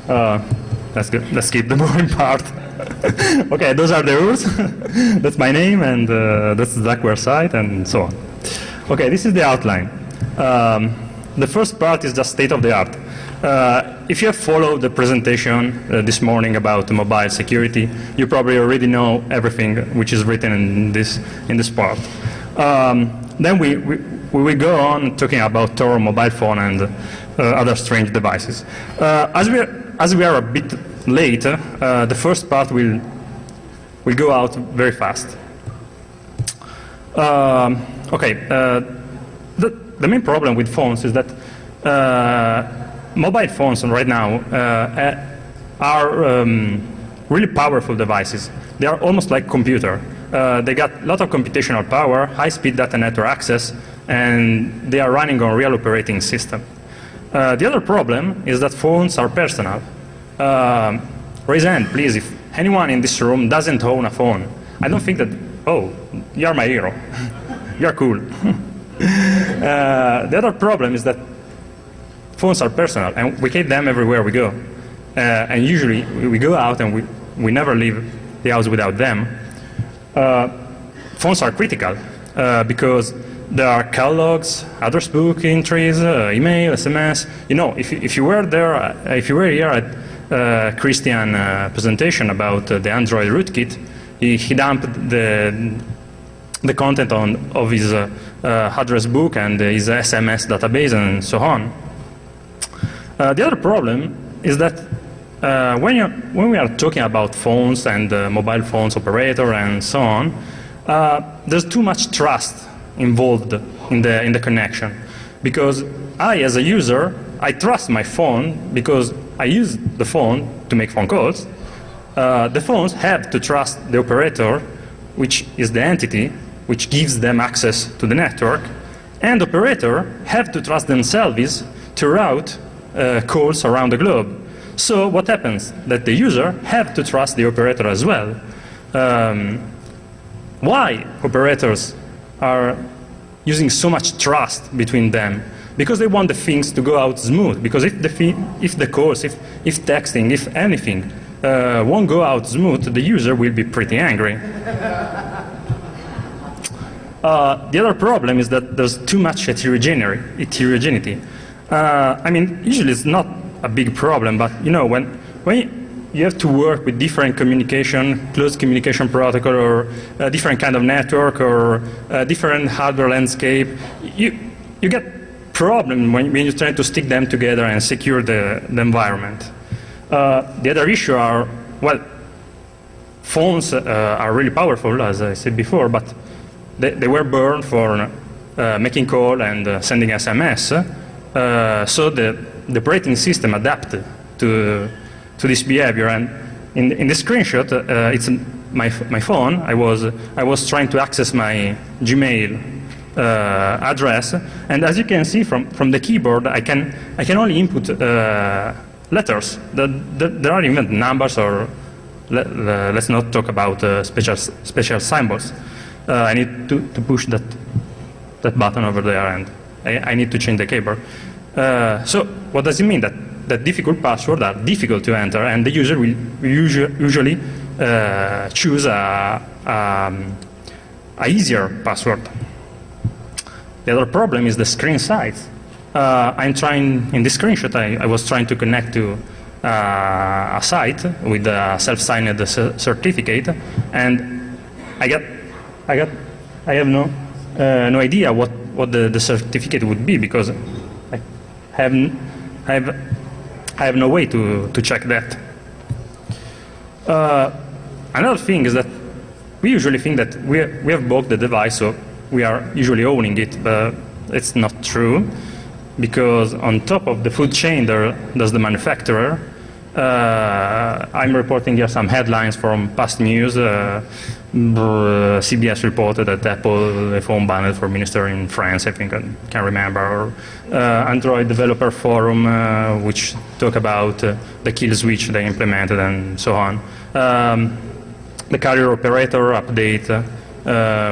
That's good. Let's skip the boring part. Okay, those are the rules. That's my name, and that's the Duckware site, and so on. Okay, this is the outline. The first part is just state of the art. If you have followed the presentation this morning about mobile security, you probably already know everything which is written in this part. Then we will go on talking about Tor mobile phone and other strange devices. As we are a bit late, the first part will go out very fast. The main problem with phones is that mobile phones right now are really powerful devices. They are almost like computer. They got a lot of computational power, high-speed data network access, and they are running on real operating system. The other problem is that phones are personal. Raise a hand, please, if anyone in this room doesn't own a phone. I don't think that, oh, you're my hero. You're cool. The other problem is that phones are personal, and we keep them everywhere we go. And usually we go out and we never leave the house without them. Phones are critical because there are call logs, address book entries, email, SMS. You know, if you were there, if you were here at Christian presentation about the Android rootkit, he dumped the content of his address book and his SMS database and so on. The other problem is that when we are talking about phones and mobile phones operator and so on, there's too much trust involved in the connection. Because I, as a user, I trust my phone because I use the phone to make phone calls. The phones have to trust the operator, which is the entity which gives them access to the network, and the operator have to trust themselves to route calls around the globe. So what happens? That the user have to trust the operator as well. Why operators are using so much trust between them? Because they want the things to go out smooth. Because if the calls, if texting, if anything won't go out smooth, the user will be pretty angry. The other problem is that there's too much heterogeneity. I mean, usually it's not a big problem, but you know, when you have to work with different communication, closed communication protocol, or a different kind of network, or a different hardware landscape, you get problem when you try to stick them together and secure the environment. The other issue are, well, phones are really powerful, as I said before, but they were born for making call and sending SMS. So the operating system adapted to this behavior. And in the screenshot, it's my phone. I was trying to access my Gmail address, and as you can see from the keyboard, I can only input letters. There are even numbers, or let's not talk about special symbols. I need to push that button over there, and I need to change the keyboard. So what does it mean? That difficult passwords are difficult to enter, and the user will usually choose a easier password. The other problem is the screen size. I'm trying, in this screenshot, I was trying to connect to a site with a self-signed certificate, and I have no idea what the certificate would be, because I have no way to check that. Another thing is that we usually think that we have bought the device, so we are usually owning it, but it's not true, because on top of the food chain there's the manufacturer. I'm reporting here some headlines from past news. CBS reported that Apple a phone banned for minister in France, I think I can remember, or Android Developer Forum, which talk about the kill switch they implemented and so on. The carrier operator update,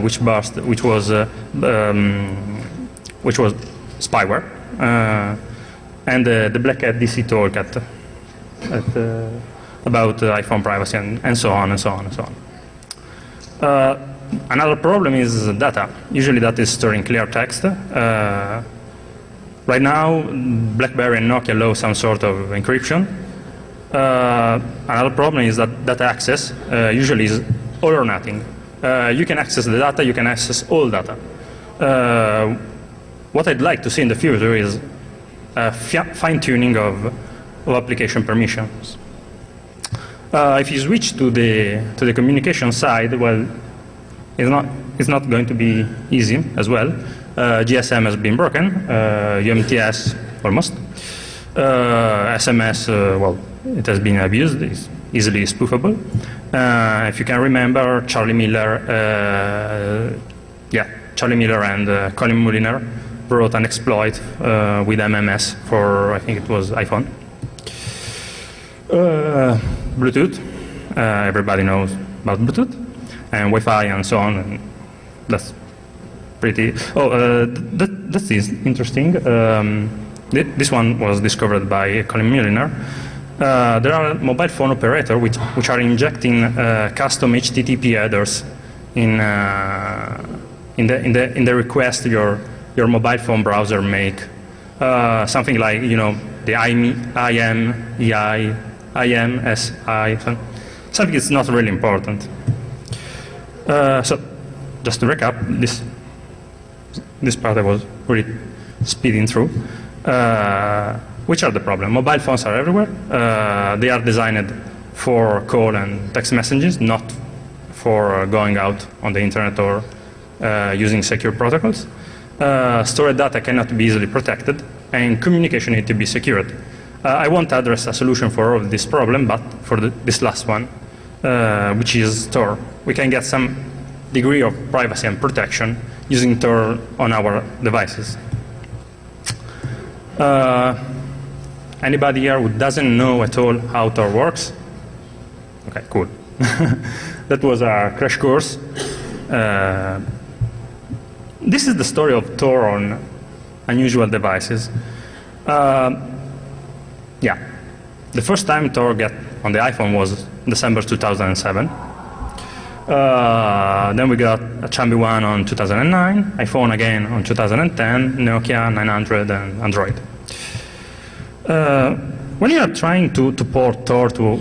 which was spyware, and the Black Hat DC Toolcat. about iPhone privacy and so on and so on and so on. Another problem is data. Usually that is stored in clear text. Right now, BlackBerry and Nokia allow some sort of encryption. Another problem is that data access usually is all or nothing. You can access the data, you can access all data. What I'd like to see in the future is fine-tuning of application permissions. If you switch to the communication side, well, it's not going to be easy as well. GSM has been broken, UMTS almost. SMS, well, it has been abused, it's easily spoofable. If you can remember, Charlie Miller and Colin Mulliner wrote an exploit with MMS for, I think it was iPhone. Bluetooth, everybody knows about Bluetooth, and Wi-Fi and so on, and that's pretty, that is interesting. This one was discovered by Colin Mulliner. There are mobile phone operators which are injecting custom HTTP headers in the request your mobile phone browser make. Something like, you know, the IM, EI, IM, SI, something that's not really important. So, just to recap, this part I was really speeding through. Which are the problems? Mobile phones are everywhere. They are designed for call and text messages, not for going out on the internet or using secure protocols. Stored data cannot be easily protected, and communication needs to be secured. I won't address a solution for all this problem, but for this last one, which is Tor, we can get some degree of privacy and protection using Tor on our devices. Anybody here who doesn't know at all how Tor works? Okay, cool. That was a crash course. This is the story of Tor on unusual devices. Yeah, the first time Tor got on the iPhone was December 2007. Then we got a Chambi one on 2009, iPhone again on 2010, Nokia 900, and Android. When you are trying to port Tor to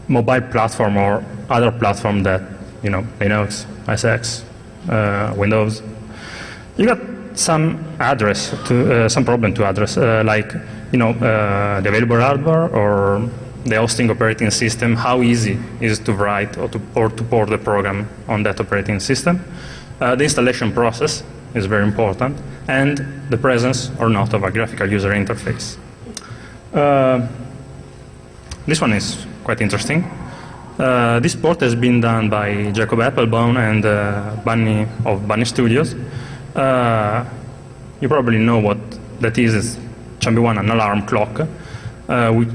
mobile platform or other platform that, you know, Linux, OS X, Windows, you got some problem to address, like, you know, the available hardware or the hosting operating system, how easy is to write or to port the program on that operating system. The installation process is very important, and the presence or not of a graphical user interface. This one is quite interesting. This port has been done by Jacob Applebaum and Bunny of Bunny Studios. You probably know what that is. It's Chambi one, an alarm clock,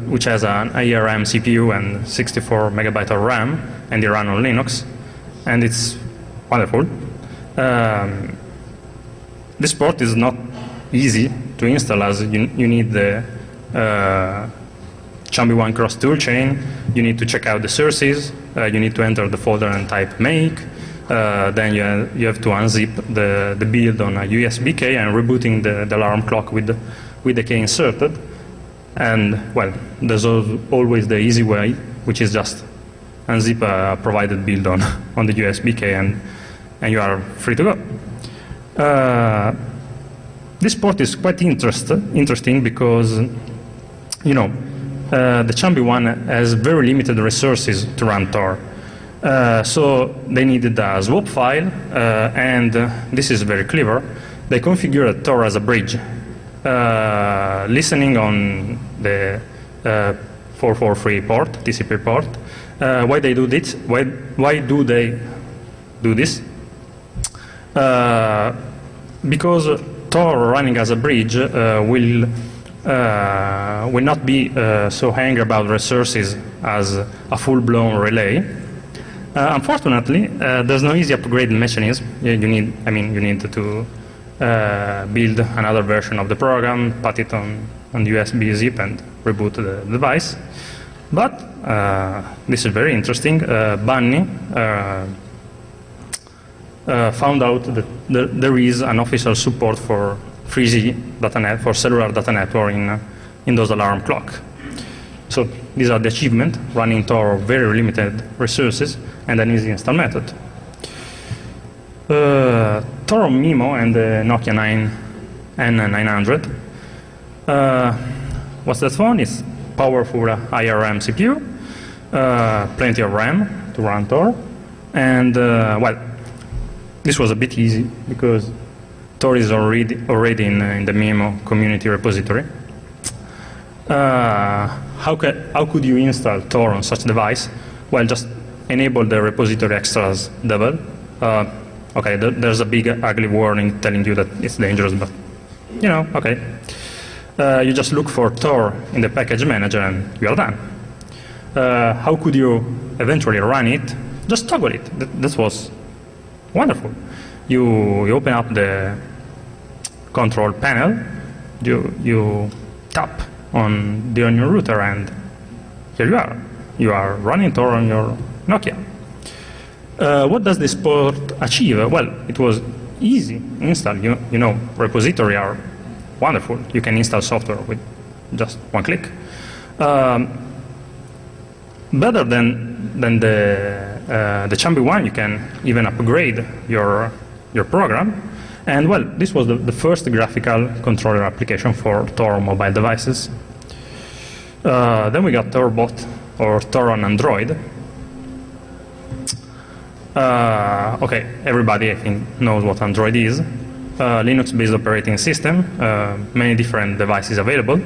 which has an ARM CPU and 64 megabytes of RAM, and they run on Linux, and it's wonderful. This port is not easy to install, as you need the Chambi one cross toolchain. You need to check out the sources. You need to enter the folder and type make. Then you have to unzip the build on a USB key and rebooting the alarm clock with the key inserted. And, well, there's always the easy way, which is just unzip a provided build on the USB key, and you are free to go. This port is quite interesting because, you know, the Chambi one has very limited resources to run Tor. So they needed a swap file, and this is very clever. They configured Tor as a bridge, listening on the 443 port, TCP port. Why they do this? Why do they do this? Because Tor running as a bridge will not be so angry about resources as a full-blown relay. Unfortunately, there's no easy upgrade mechanism. You need to build another version of the program, put it on USB zip, and reboot the device. But this is very interesting. Bunny found out that there is an official support for 3G data for cellular data network in those alarm clock. So these are the achievements, running Tor very limited resources and an easy install method. Tor on MIMO and the Nokia N900. What's that phone? It's powerful IRM CPU, plenty of RAM to run Tor, and well, this was a bit easy because Tor is already in the MIMO community repository. How could you install Tor on such device? Well, just enable the repository extras level. Okay, there's a big ugly warning telling you that it's dangerous, but you know, okay. You just look for Tor in the package manager and you are done. How could you eventually run it? Just toggle it. That was wonderful. You open up the control panel, you tap on your router, and here you are. You are running Tor on your Nokia. What does this port achieve? Well, it was easy install. You know, repository are wonderful. You can install software with just one click. Better than the Chambi one, you can even upgrade your program. And well, this was the first graphical controller application for Tor mobile devices. Then we got TorBot, or Tor on Android. Okay, everybody I think knows what Android is. Linux-based operating system, many different devices available.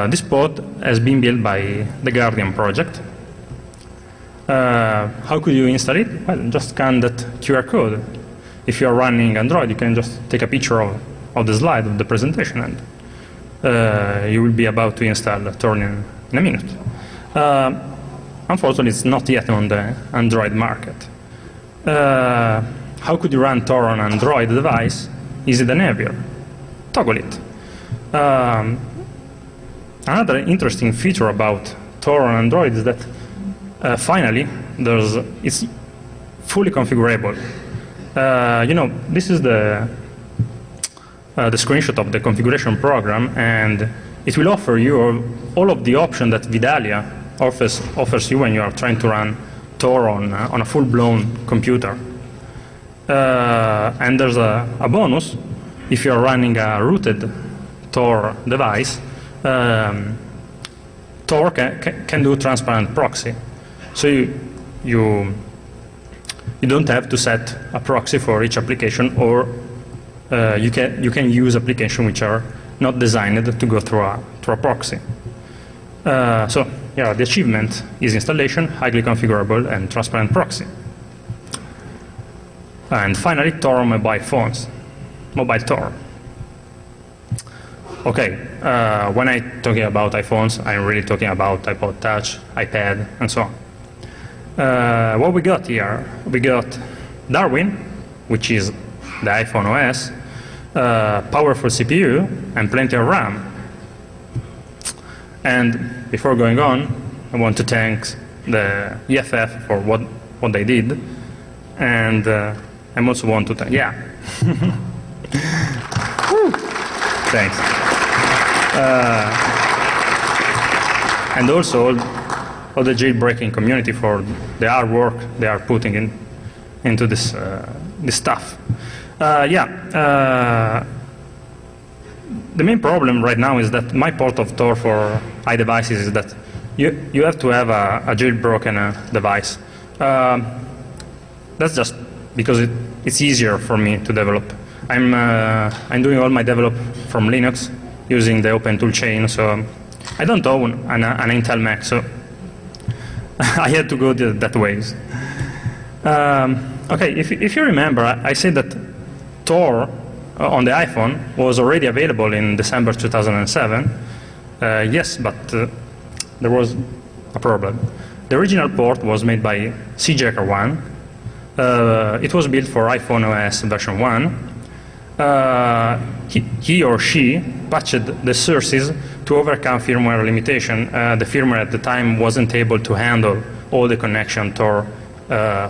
This port has been built by the Guardian project. How could you install it? Well, just scan that QR code. If you are running Android, you can just take a picture of the slide of the presentation, and you will be about to install Tor in a minute. Unfortunately, it's not yet on the Android market. How could you run Tor on an Android device? Easy than ever. Toggle it. Another interesting feature about Tor on Android is that finally it's fully configurable. You know, this is the screenshot of the configuration program, and it will offer you all of the options that Vidalia offers you when you are trying to run Tor on a full-blown computer. And there's a bonus. If you're running a rooted Tor device, Tor can do transparent proxy. So you don't have to set a proxy for each application, or you can use applications which are not designed to go through a proxy. So yeah, the achievement is installation, highly configurable, and transparent proxy. And finally, Tor on mobile phones, mobile Tor. Okay, when I'm talking about iPhones, I'm really talking about iPod Touch, iPad, and so on. What we got here? We got Darwin, which is the iPhone OS, powerful CPU, and plenty of RAM. And before going on, I want to thank the EFF for what they did, and I also want to thank, yeah. Thanks. And also all the jailbreaking community for the hard work they are putting into this stuff. The main problem right now is that my port of Tor for iDevices is that you have to have a jailbroken device. That's just because it's easier for me to develop. I'm doing all my develop from Linux using the Open Toolchain, so I don't own an Intel Mac, so I had to go that ways. Okay, if you remember, I said that Tor on the iPhone was already available in December 2007. Yes, but there was a problem. The original port was made by CJacker1. It was built for iPhone OS version 1. He or she patched the sources to overcome firmware limitation, the firmware at the time wasn't able to handle all the connection Tor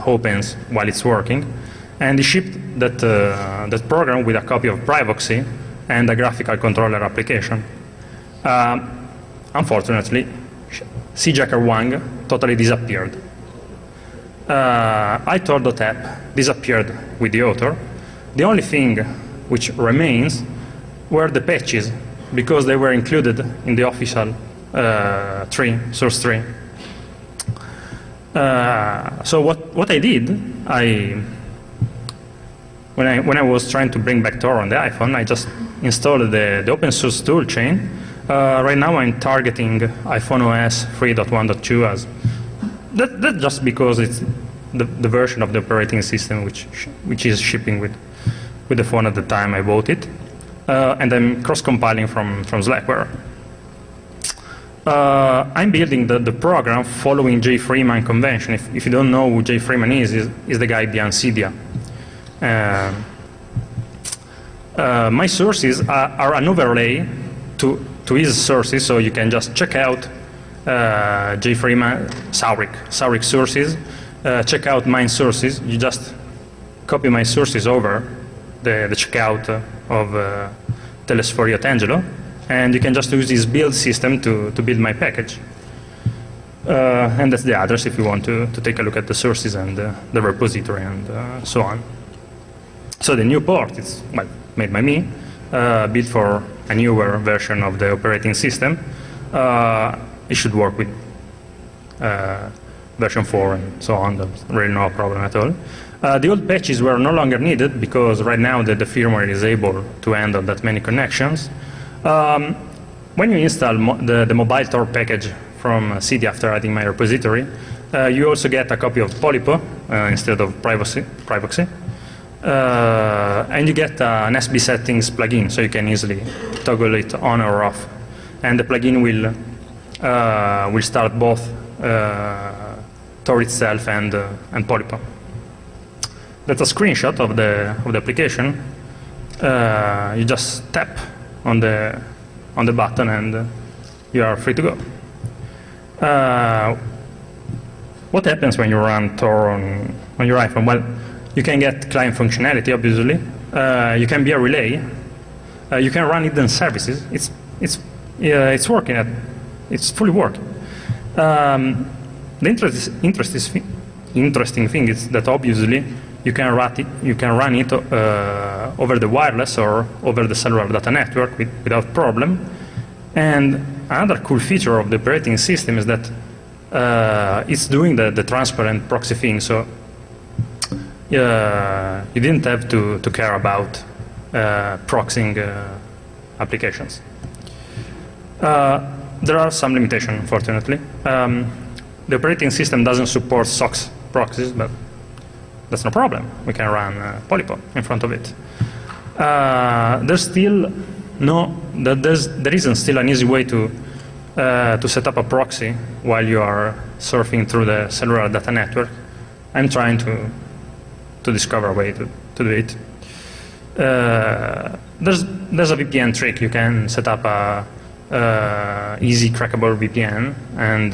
opens while it's working. And he shipped that program with a copy of Privacy and a graphical controller application. Unfortunately, cjacker Wang totally disappeared. iTor.app disappeared with the author. The only thing which remains were the patches, because they were included in the official source tree. So what I did, when I was trying to bring back Tor on the iPhone, I just installed the open source toolchain. Right now I'm targeting iPhone OS 3.1.2 as that's just because it's the version of the operating system which is shipping with the phone at the time I bought it. And I'm cross-compiling from Slackware. I'm building the program following Jay Freeman convention. If you don't know who Jay Freeman is the guy behind Cydia. My sources are an overlay to his sources, so you can just check out Jay Freeman, Saurik sources, check out mine sources. You just copy my sources over the checkout of Telesforio Tangelo, and you can just use this build system to build my package. And that's the address if you want to take a look at the sources and the repository and so on. So the new port is made by me, built for a newer version of the operating system. It should work with version 4 and so on. There's really no problem at all. The old patches were no longer needed because right now the firmware is able to handle that many connections. When you install the mobile Tor package from CD after adding my repository, you also get a copy of Polypo instead of Privacy. And you get an SB settings plugin, so you can easily toggle it on or off. And the plugin will start both Tor itself and Polypo. That's a screenshot of the application. You just tap on the button and you are free to go. What happens when you run Tor on your iPhone? Well, you can get client functionality, obviously. You can be a relay. You can run hidden services. It's working. It's fully working. The interesting thing is that obviously you can run it over the wireless or over the cellular data network without problem. And another cool feature of the operating system is that it's doing the transparent proxy thing. So you didn't have to care about proxying applications. There are some limitations, unfortunately. The operating system doesn't support SOX proxies, but that's no problem. We can run Polypo in front of it. There isn't still an easy way to set up a proxy while you are surfing through the cellular data network. I'm trying to discover a way to do it. There's a VPN trick. You can set up a easy crackable VPN, and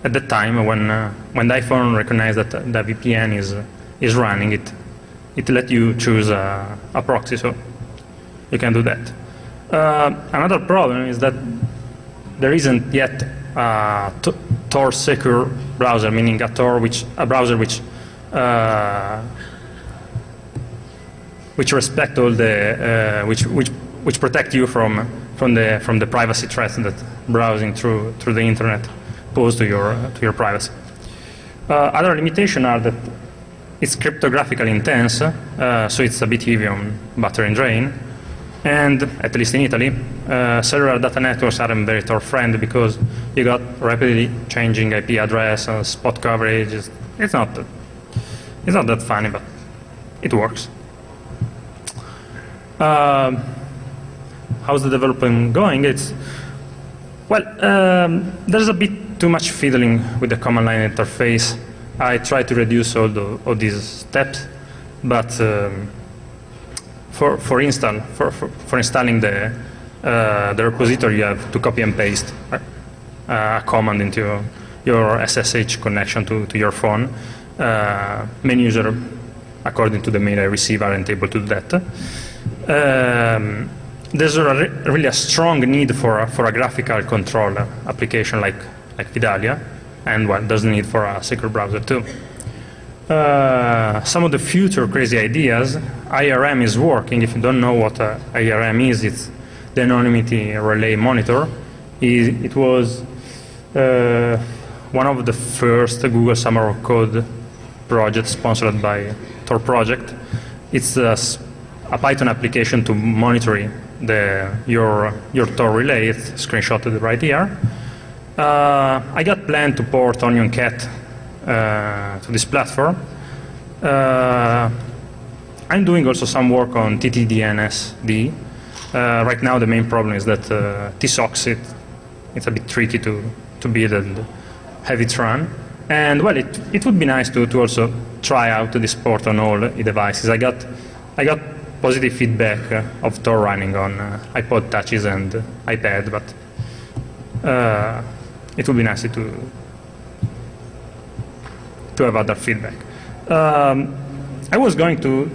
at that time when the iPhone recognizes that the VPN is running, it let you choose a proxy, so you can do that. Another problem is that there isn't yet a Tor secure browser, meaning a browser which respect all the which protect you from the privacy threats that browsing through the internet pose to your privacy. Other limitations are that it's cryptographically intense, so it's a bit heavy on battery and drain. And at least in Italy, cellular data networks aren't very Tor-friendly because you got rapidly changing IP address and spot coverage. It's not that funny, but it works. How's the development going? There's a bit too much fiddling with the command line interface. I try to reduce all these steps, but for installing the repository, you have to copy and paste a command into your SSH connection to your phone. Many users, according to the mail I receive, aren't able to do that. There's really a strong need for a graphical control application like Vidalia, and well, there's a need for a secure browser too. Some of the future crazy ideas, IRM is working. If you don't know what IRM is, it's the Anonymity Relay Monitor. It was one of the first Google Summer of Code projects sponsored by Tor project. It's a Python application to monitor your Tor relay. It's screenshotted right here. I got planned to port OnionCat to this platform. I'm doing also some work on TTDNSD. Right now the main problem is that tsocks it's a bit tricky to build and have it run. And well, it would be nice to also try out this port on all devices. I got positive feedback of Tor running on iPod Touches and iPad, but it would be nice to have other feedback. I was going to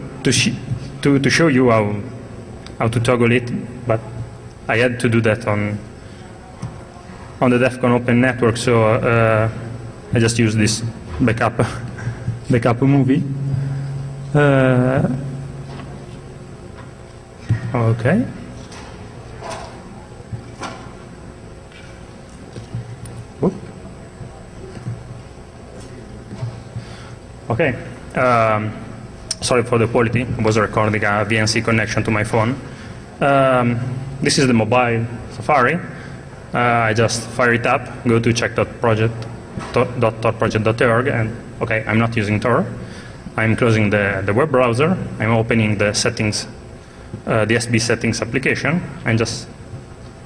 show you how to toggle it, but I had to do that on the Defcon Open Network, so I just used this backup movie. Okay. Whoop. Okay. Sorry for the quality. I was recording a VNC connection to my phone. This is the mobile Safari. I just fire it up, go to check.torproject.org, and okay, I'm not using Tor. I'm closing the web browser. I'm opening the settings, the SB settings application. I'm just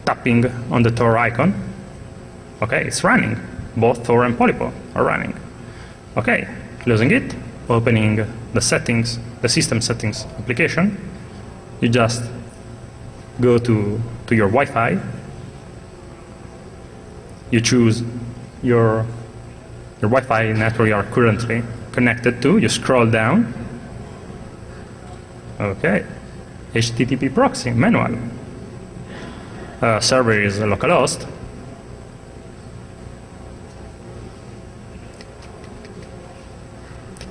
tapping on the Tor icon. Okay, it's running. Both Tor and Polypo are running. Okay, closing it, opening the settings, the system settings application. You just go to your Wi-Fi. You choose your Wi-Fi network you are currently connected to. You scroll down. Okay. HTTP proxy manual. Server is localhost.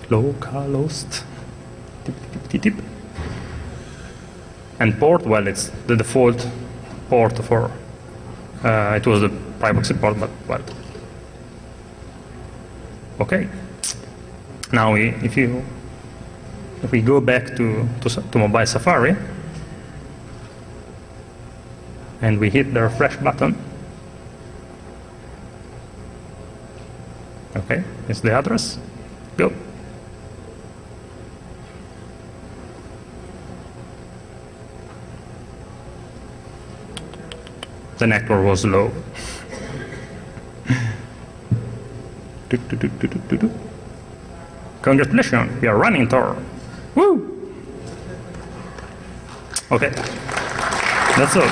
Localhost. Tip. And port, well, it's the default port for. It was the privacy port, but well. Okay. Now, if we go back to mobile Safari and we hit the refresh button, okay, it's the address. Go. The network was low. Congratulations, we are running Tor. Woo! Okay, that's all.